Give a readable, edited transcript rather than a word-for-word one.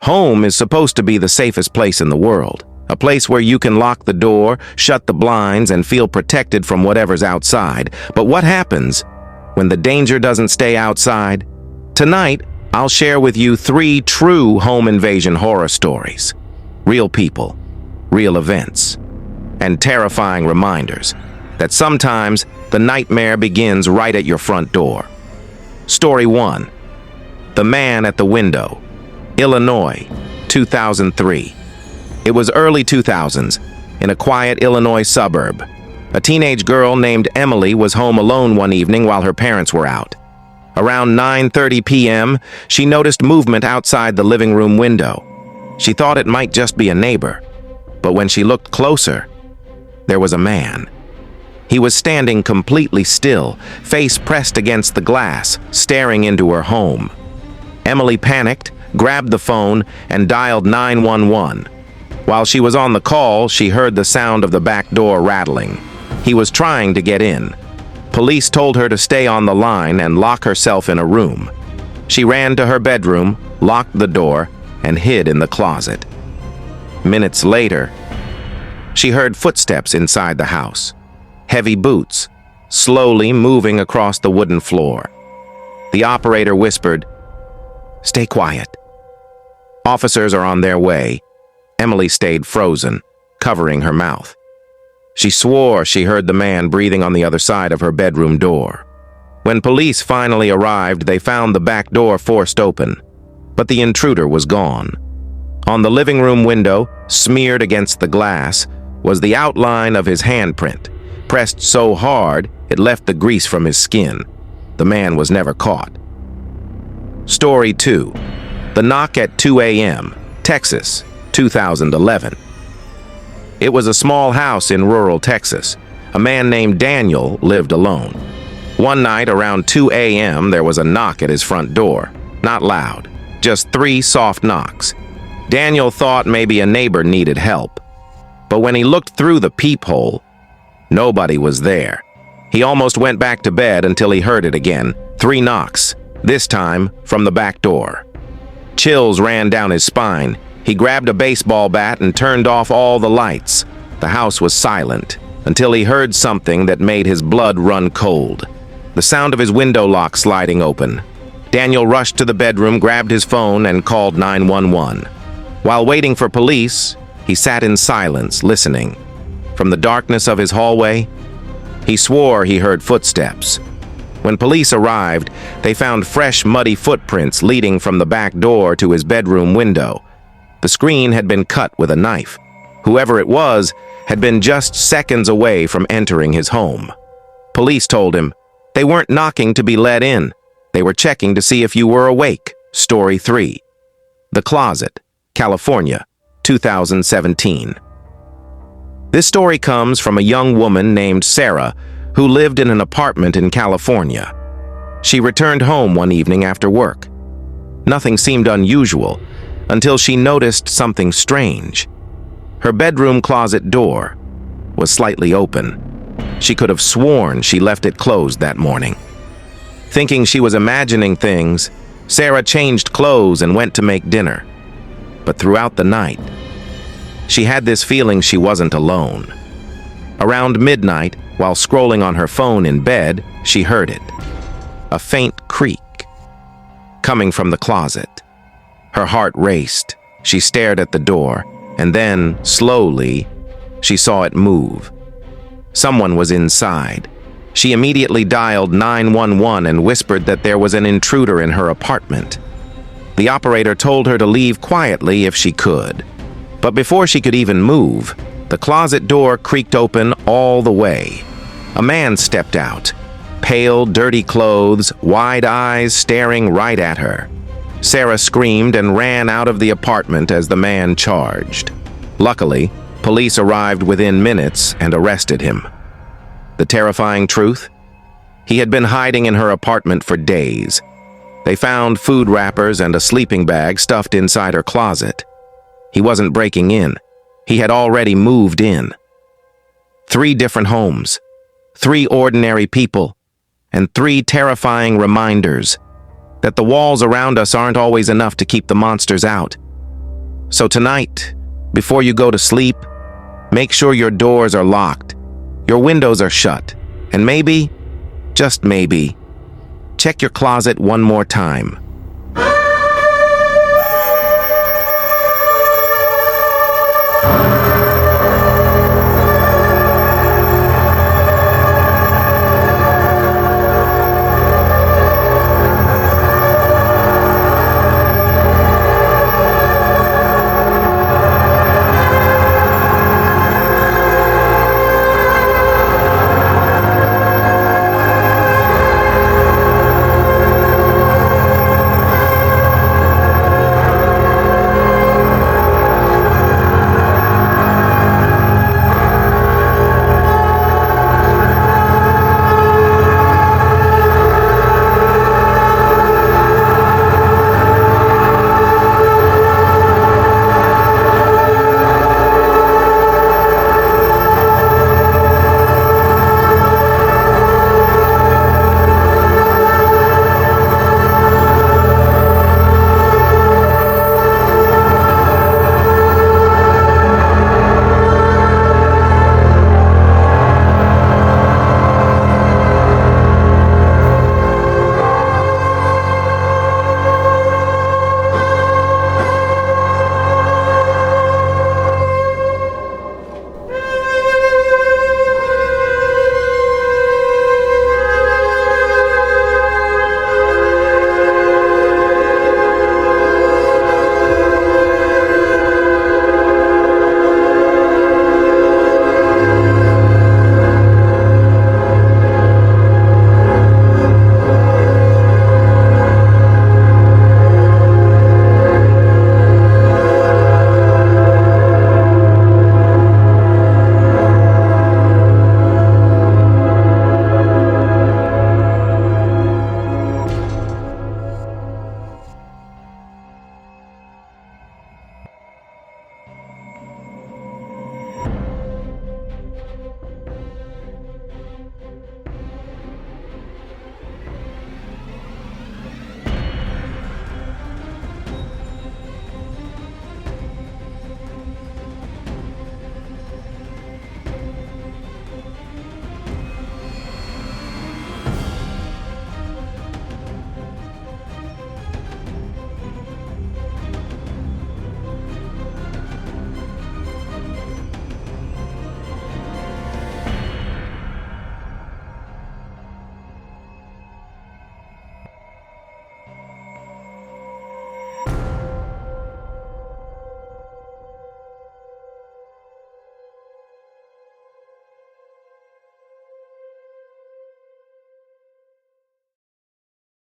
Home is supposed to be the safest place in the world, a place where you can lock the door, shut the blinds, and feel protected from whatever's outside. But what happens when the danger doesn't stay outside? Tonight, I'll share with you 3 true home invasion horror stories. Real people, real events, and terrifying reminders that sometimes the nightmare begins right at your front door. Story 1. The Man at the Window, Illinois, 2003. It was early 2000s, in a quiet Illinois suburb. A teenage girl named Emily was home alone one evening while her parents were out. Around 9:30 p.m., she noticed movement outside the living room window. She thought it might just be a neighbor, but when she looked closer, there was a man. He was standing completely still, face pressed against the glass, staring into her home. Emily panicked, grabbed the phone, and dialed 911. While she was on the call, she heard the sound of the back door rattling. He was trying to get in. Police told her to stay on the line and lock herself in a room. She ran to her bedroom, locked the door, and hid in the closet. Minutes later, she heard footsteps inside the house. Heavy boots, slowly moving across the wooden floor. The operator whispered, "Stay quiet. Officers are on their way." Emily stayed frozen, covering her mouth. She swore she heard the man breathing on the other side of her bedroom door. When police finally arrived, they found the back door forced open, but the intruder was gone. On the living room window, smeared against the glass, was the outline of his handprint, pressed so hard it left the grease from his skin. The man was never caught. Story 2. The Knock at 2 a.m., Texas, 2011. It was a small house in rural Texas. A man named Daniel lived alone. One night around 2 a.m., there was a knock at his front door. Not loud, just 3 soft knocks. Daniel thought maybe a neighbor needed help. But when he looked through the peephole, nobody was there. He almost went back to bed until he heard it again. 3 knocks, this time from the back door. Chills ran down his spine. He grabbed a baseball bat and turned off all the lights. The house was silent until he heard something that made his blood run cold. The sound of his window lock sliding open. Daniel rushed to the bedroom, grabbed his phone, and called 911. While waiting for police, he sat in silence, listening. From the darkness of his hallway, he swore he heard footsteps. When police arrived, they found fresh, muddy footprints leading from the back door to his bedroom window. The screen had been cut with a knife. Whoever it was had been just seconds away from entering his home. Police told him they weren't knocking to be let in. They were checking to see if you were awake. Story 3. The Closet, California, 2017. This story comes from a young woman named Sarah who lived in an apartment in California. She returned home one evening after work. Nothing seemed unusual until she noticed something strange. Her bedroom closet door was slightly open. She could have sworn she left it closed that morning. Thinking she was imagining things, Sarah changed clothes and went to make dinner. But throughout the night, she had this feeling she wasn't alone. Around midnight, while scrolling on her phone in bed, she heard it. A faint creak coming from the closet. Her heart raced. She stared at the door, and then, slowly, she saw it move. Someone was inside. She immediately dialed 911 and whispered that there was an intruder in her apartment. The operator told her to leave quietly if she could. But before she could even move, the closet door creaked open all the way. A man stepped out, pale, dirty clothes, wide eyes staring right at her. Sarah screamed and ran out of the apartment as the man charged. Luckily, police arrived within minutes and arrested him. The terrifying truth? He had been hiding in her apartment for days. They found food wrappers and a sleeping bag stuffed inside her closet. He wasn't breaking in. He had already moved in. 3 different homes, 3 ordinary people, and 3 terrifying reminders that the walls around us aren't always enough to keep the monsters out. So tonight, before you go to sleep, make sure your doors are locked, your windows are shut, and maybe, just maybe, check your closet one more time.